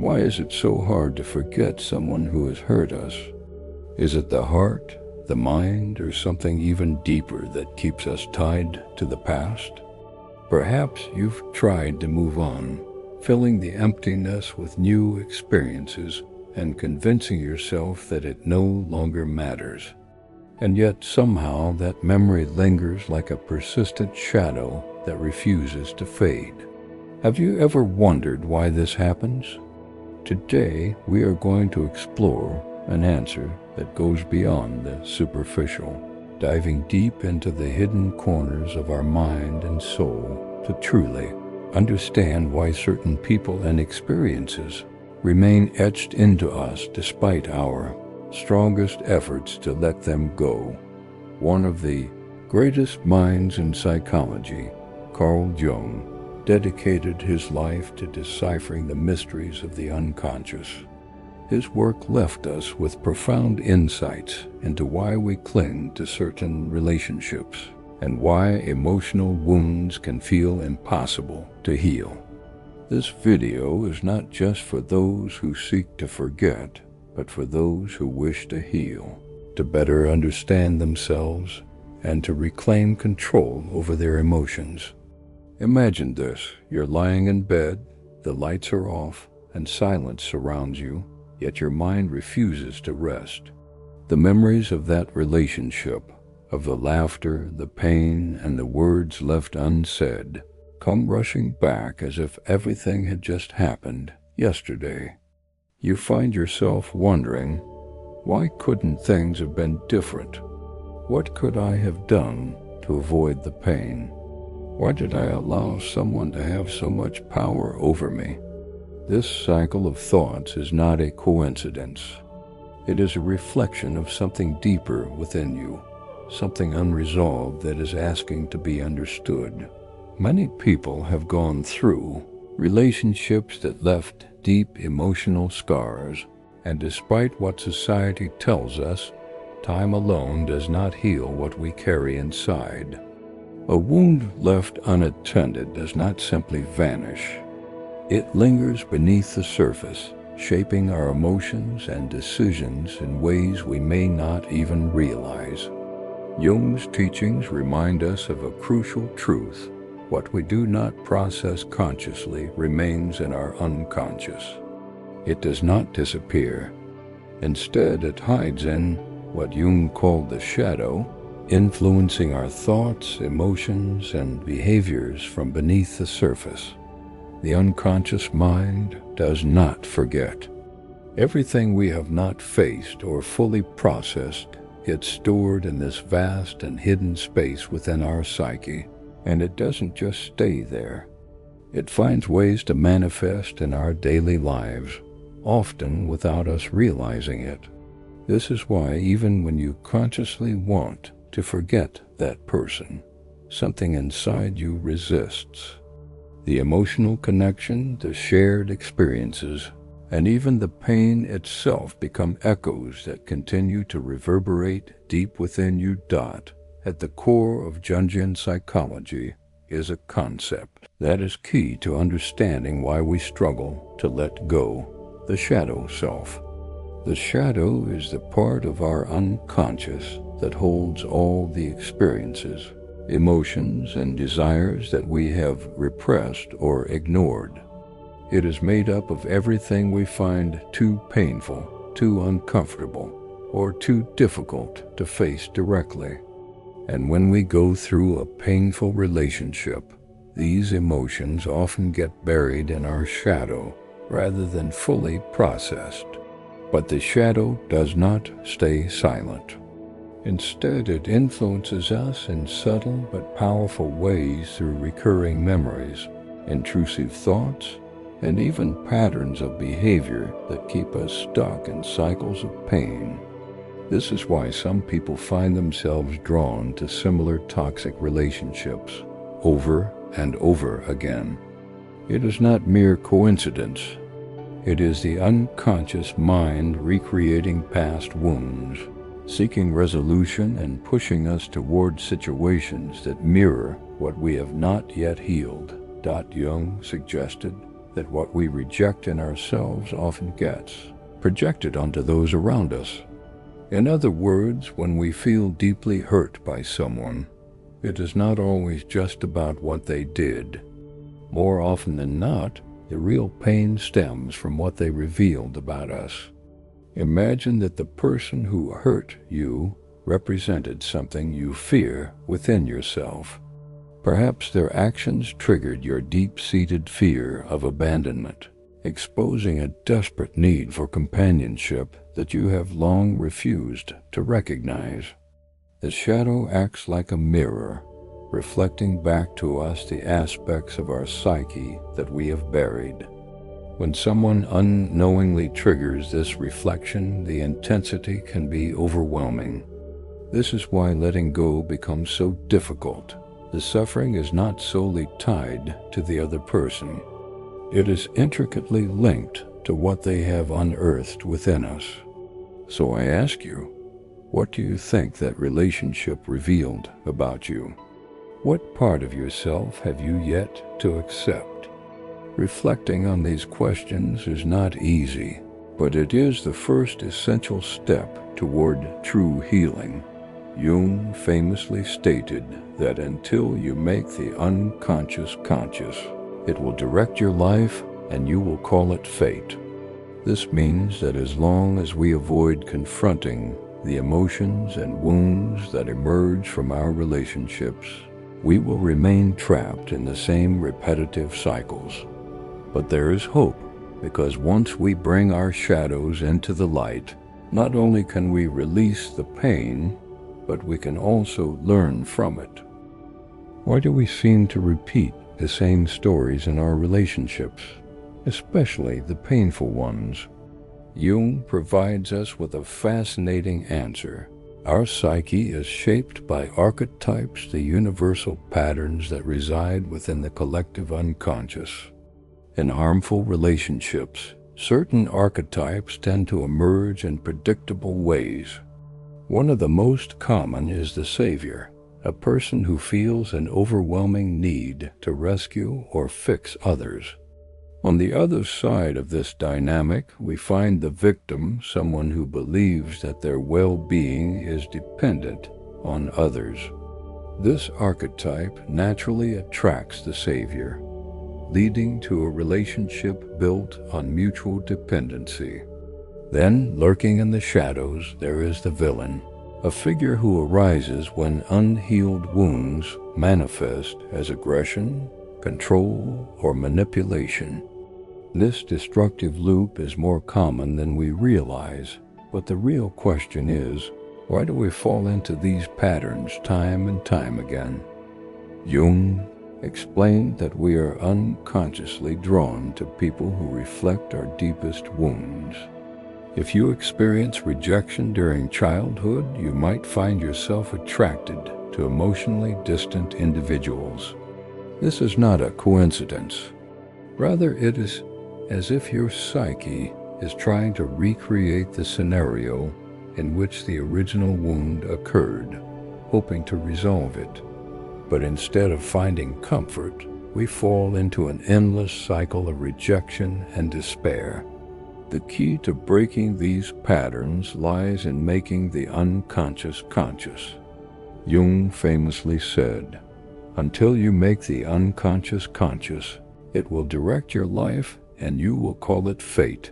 Why is it so hard to forget someone who has hurt us? Is it the heart, the mind, or something even deeper that keeps us tied to the past? Perhaps you've tried to move on, filling the emptiness with new experiences and convincing yourself that it no longer matters. And yet somehow that memory lingers like a persistent shadow that refuses to fade. Have you ever wondered why this happens? Today we are going to explore an answer that goes beyond the superficial, diving deep into the hidden corners of our mind and soul to truly understand why certain people and experiences remain etched into us despite our strongest efforts to let them go. One of the greatest minds in psychology, Carl Jung, dedicated his life to deciphering the mysteries of the unconscious. His work left us with profound insights into why we cling to certain relationships and why emotional wounds can feel impossible to heal. This video is not just for those who seek to forget, but for those who wish to heal, to better understand themselves, and to reclaim control over their emotions. Imagine this: you're lying in bed, the lights are off, and silence surrounds you, yet your mind refuses to rest. The memories of that relationship, of the laughter, the pain, and the words left unsaid, come rushing back as if everything had just happened yesterday. You find yourself wondering, why couldn't things have been different? What could I have done to avoid the pain? Why did I allow someone to have so much power over me? This cycle of thoughts is not a coincidence. It is a reflection of something deeper within you, something unresolved that is asking to be understood. Many people have gone through relationships that left deep emotional scars, and despite what society tells us, time alone does not heal what we carry inside. A wound left unattended does not simply vanish. It lingers beneath the surface, shaping our emotions and decisions in ways we may not even realize. Jung's teachings remind us of a crucial truth: what we do not process consciously remains in our unconscious. It does not disappear. Instead, it hides in what Jung called the shadow, influencing our thoughts, emotions, and behaviors from beneath the surface. The unconscious mind does not forget. Everything we have not faced or fully processed gets stored in this vast and hidden space within our psyche. And it doesn't just stay there. It finds ways to manifest in our daily lives, often without us realizing it. This is why even when you consciously want to forget that person, something inside you resists. The emotional connection, the shared experiences, and even the pain itself become echoes that continue to reverberate deep within you. At the core of Jungian psychology is a concept that is key to understanding why we struggle to let go: the shadow self. The shadow is the part of our unconscious that holds all the experiences, emotions, and desires that we have repressed or ignored. It is made up of everything we find too painful, too uncomfortable, or too difficult to face directly. And when we go through a painful relationship, these emotions often get buried in our shadow rather than fully processed. But the shadow does not stay silent. Instead, it influences us in subtle but powerful ways through recurring memories, intrusive thoughts, and even patterns of behavior that keep us stuck in cycles of pain. This is why some people find themselves drawn to similar toxic relationships over and over again. It is not mere coincidence. It is the unconscious mind recreating past wounds, seeking resolution and pushing us toward situations that mirror what we have not yet healed. Jung suggested that what we reject in ourselves often gets projected onto those around us. In other words, when we feel deeply hurt by someone, it is not always just about what they did. More often than not, the real pain stems from what they revealed about us. Imagine that the person who hurt you represented something you fear within yourself. Perhaps their actions triggered your deep-seated fear of abandonment, exposing a desperate need for companionship that you have long refused to recognize. The shadow acts like a mirror, reflecting back to us the aspects of our psyche that we have buried. When someone unknowingly triggers this reflection, the intensity can be overwhelming. This is why letting go becomes so difficult. The suffering is not solely tied to the other person. It is intricately linked to what they have unearthed within us. So I ask you, what do you think that relationship revealed about you? What part of yourself have you yet to accept? Reflecting on these questions is not easy, but it is the first essential step toward true healing. Jung famously stated that until you make the unconscious conscious, it will direct your life and you will call it fate. This means that as long as we avoid confronting the emotions and wounds that emerge from our relationships, we will remain trapped in the same repetitive cycles. But there is hope, because once we bring our shadows into the light, not only can we release the pain, but we can also learn from it. Why do we seem to repeat the same stories in our relationships, especially the painful ones? Jung provides us with a fascinating answer. Our psyche is shaped by archetypes, the universal patterns that reside within the collective unconscious. In harmful relationships, certain archetypes tend to emerge in predictable ways. One of the most common is the savior, a person who feels an overwhelming need to rescue or fix others. On the other side of this dynamic, we find the victim, someone who believes that their well-being is dependent on others. This archetype naturally attracts the savior, leading to a relationship built on mutual dependency. Then, lurking in the shadows, there is the villain, a figure who arises when unhealed wounds manifest as aggression, control, or manipulation. This destructive loop is more common than we realize, but the real question is, why do we fall into these patterns time and time again? Jung explained that we are unconsciously drawn to people who reflect our deepest wounds. If you experience rejection during childhood, you might find yourself attracted to emotionally distant individuals. This is not a coincidence. Rather, it is as if your psyche is trying to recreate the scenario in which the original wound occurred, hoping to resolve it. But instead of finding comfort, we fall into an endless cycle of rejection and despair. The key to breaking these patterns lies in making the unconscious conscious. Jung famously said, "Until you make the unconscious conscious, it will direct your life and you will call it fate."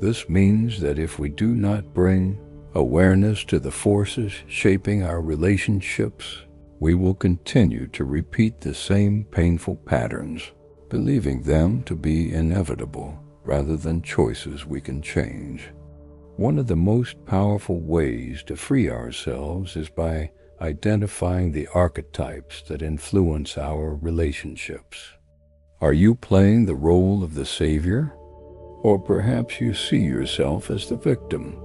This means that if we do not bring awareness to the forces shaping our relationships, we will continue to repeat the same painful patterns, believing them to be inevitable rather than choices we can change. One of the most powerful ways to free ourselves is by identifying the archetypes that influence our relationships. Are you playing the role of the savior? Or perhaps you see yourself as the victim.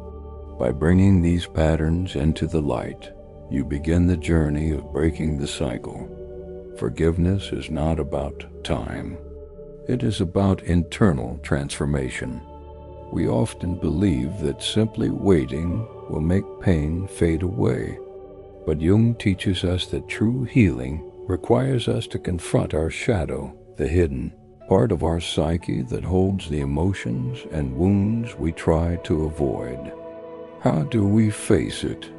By bringing these patterns into the light, you begin the journey of breaking the cycle. Forgiveness is not about time. It is about internal transformation. We often believe that simply waiting will make pain fade away. But Jung teaches us that true healing requires us to confront our shadow, the hidden, part of our psyche that holds the emotions and wounds we try to avoid. How do we face it?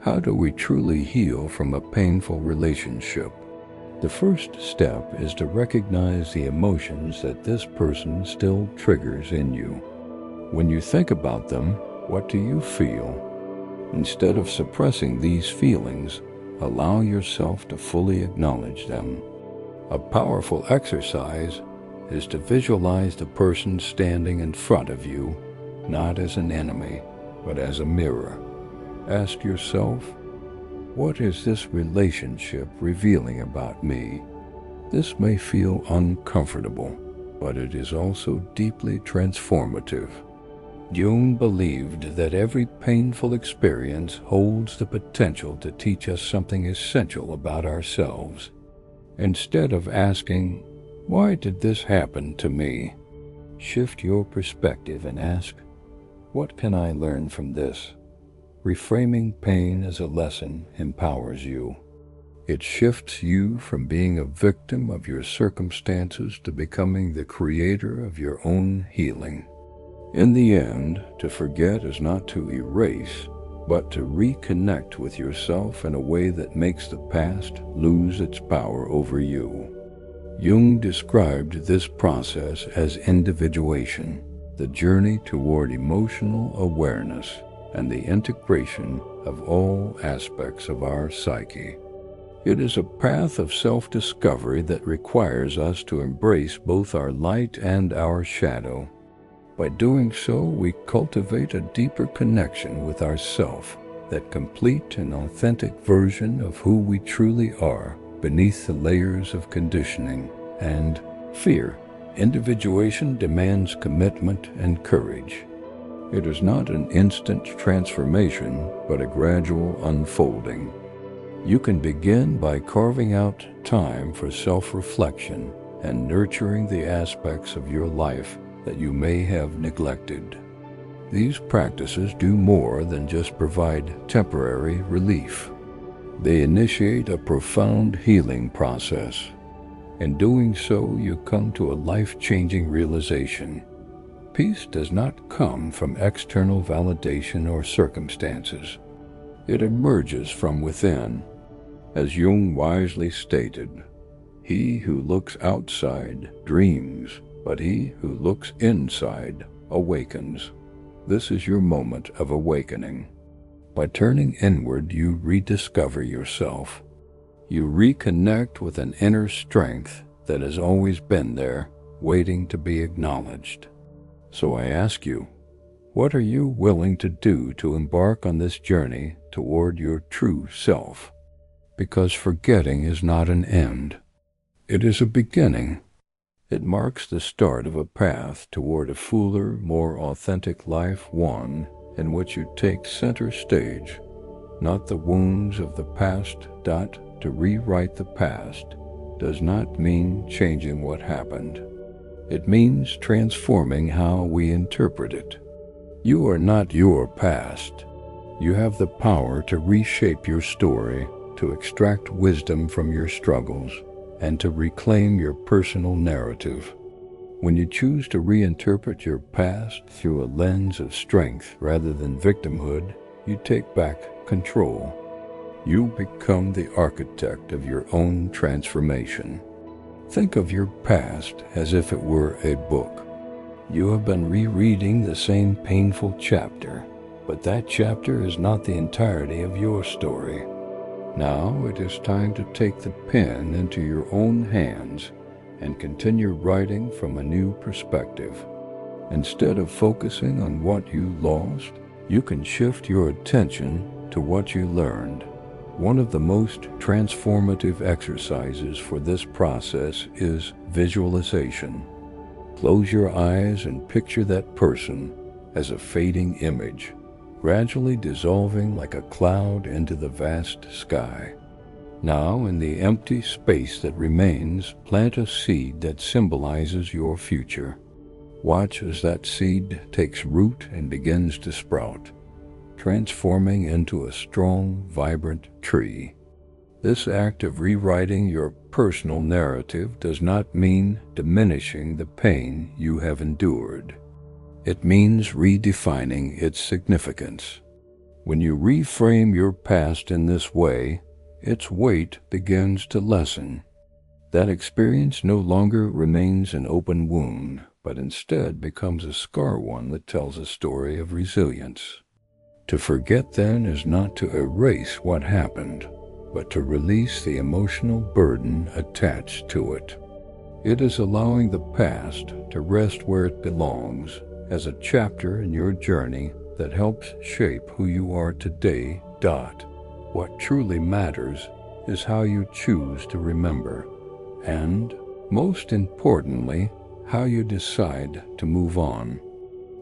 How do we truly heal from a painful relationship? The first step is to recognize the emotions that this person still triggers in you. When you think about them, what do you feel? Instead of suppressing these feelings, allow yourself to fully acknowledge them. A powerful exercise is to visualize the person standing in front of you, not as an enemy, but as a mirror. Ask yourself, what is this relationship revealing about me? This may feel uncomfortable, but it is also deeply transformative. Jung believed that every painful experience holds the potential to teach us something essential about ourselves. Instead of asking, "Why did this happen to me?" shift your perspective and ask, "What can I learn from this?" Reframing pain as a lesson empowers you. It shifts you from being a victim of your circumstances to becoming the creator of your own healing. In the end, to forget is not to erase, but to reconnect with yourself in a way that makes the past lose its power over you. Jung described this process as individuation, the journey toward emotional awareness and the integration of all aspects of our psyche. It is a path of self-discovery that requires us to embrace both our light and our shadow. By doing so, we cultivate a deeper connection with ourself, that complete and authentic version of who we truly are beneath the layers of conditioning and fear. Individuation demands commitment and courage. It is not an instant transformation, but a gradual unfolding. You can begin by carving out time for self-reflection and nurturing the aspects of your life that you may have neglected. These practices do more than just provide temporary relief. They initiate a profound healing process. In doing so, you come to a life-changing realization. Peace does not come from external validation or circumstances. It emerges from within. As Jung wisely stated, "He who looks outside dreams, but he who looks inside awakens." This is your moment of awakening. By turning inward, you rediscover yourself. You reconnect with an inner strength that has always been there, waiting to be acknowledged. So I ask you, what are you willing to do to embark on this journey toward your true self? Because forgetting is not an end. It is a beginning. It marks the start of a path toward a fuller, more authentic life, one in which you take center stage, not the wounds of the past. To rewrite the past does not mean changing what happened. It means transforming how we interpret it. You are not your past. You have the power to reshape your story, to extract wisdom from your struggles, and to reclaim your personal narrative. When you choose to reinterpret your past through a lens of strength rather than victimhood, you take back control. You become the architect of your own transformation. Think of your past as if it were a book. You have been rereading the same painful chapter, but that chapter is not the entirety of your story. Now it is time to take the pen into your own hands and continue writing from a new perspective. Instead of focusing on what you lost, you can shift your attention to what you learned. One of the most transformative exercises for this process is visualization. Close your eyes and picture that person as a fading image, gradually dissolving like a cloud into the vast sky. Now, in the empty space that remains, plant a seed that symbolizes your future. Watch as that seed takes root and begins to sprout, transforming into a strong, vibrant tree. This act of rewriting your personal narrative does not mean diminishing the pain you have endured. It means redefining its significance. When you reframe your past in this way, its weight begins to lessen. That experience no longer remains an open wound, but instead becomes a scar one that tells a story of resilience. To forget, then, is not to erase what happened, but to release the emotional burden attached to it. It is allowing the past to rest where it belongs, as a chapter in your journey that helps shape who you are today. What truly matters is how you choose to remember, and, most importantly, how you decide to move on.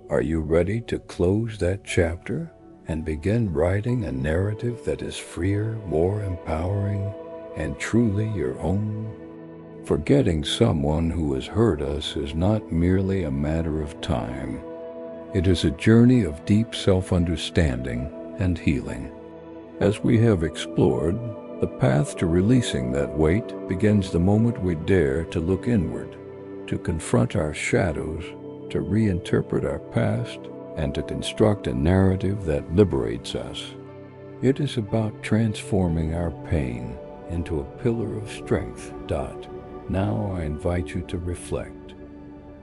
Are you ready to close that chapter and begin writing a narrative that is freer, more empowering, and truly your own? Forgetting someone who has hurt us is not merely a matter of time. It is a journey of deep self-understanding and healing. As we have explored, the path to releasing that weight begins the moment we dare to look inward, to confront our shadows, to reinterpret our past, and to construct a narrative that liberates us. It is about transforming our pain into a pillar of strength. Now I invite you to reflect.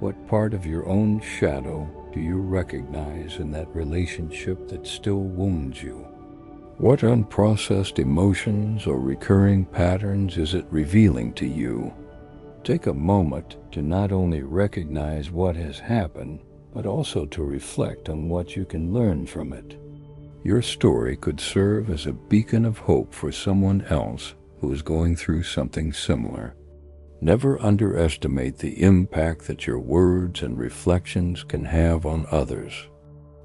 What part of your own shadow do you recognize in that relationship that still wounds you? What unprocessed emotions or recurring patterns is it revealing to you? Take a moment to not only recognize what has happened, but also to reflect on what you can learn from it. Your story could serve as a beacon of hope for someone else who is going through something similar. Never underestimate the impact that your words and reflections can have on others.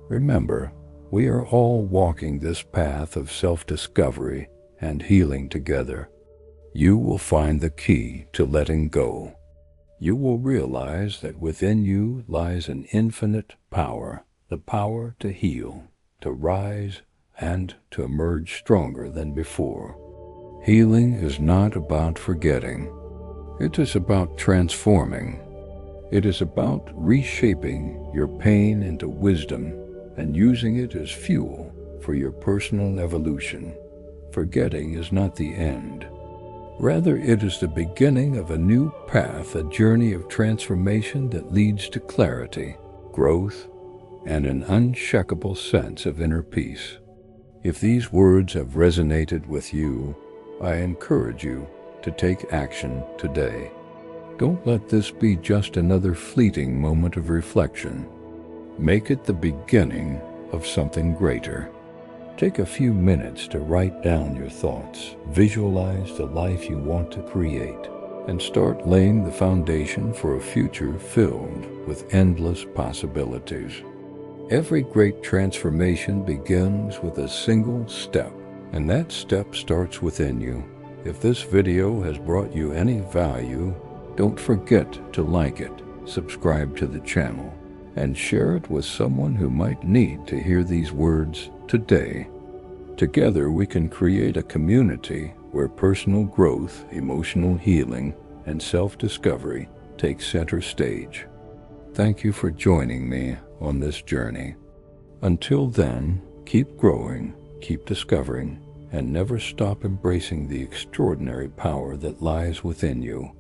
Remember, we are all walking this path of self-discovery and healing together. You will find the key to letting go. You will realize that within you lies an infinite power, the power to heal, to rise, and to emerge stronger than before. Healing is not about forgetting. It is about transforming. It is about reshaping your pain into wisdom and using it as fuel for your personal evolution. Forgetting is not the end. Rather, it is the beginning of a new path, a journey of transformation that leads to clarity, growth, and an unshakable sense of inner peace. If these words have resonated with you, I encourage you to take action today. Don't let this be just another fleeting moment of reflection. Make it the beginning of something greater. Take a few minutes to write down your thoughts, visualize the life you want to create, and start laying the foundation for a future filled with endless possibilities. Every great transformation begins with a single step, and that step starts within you. If this video has brought you any value, don't forget to like it, subscribe to the channel, and share it with someone who might need to hear these words today. Together we can create a community where personal growth, emotional healing, and self-discovery take center stage. Thank you for joining me on this journey. Until then, keep growing, keep discovering, and never stop embracing the extraordinary power that lies within you.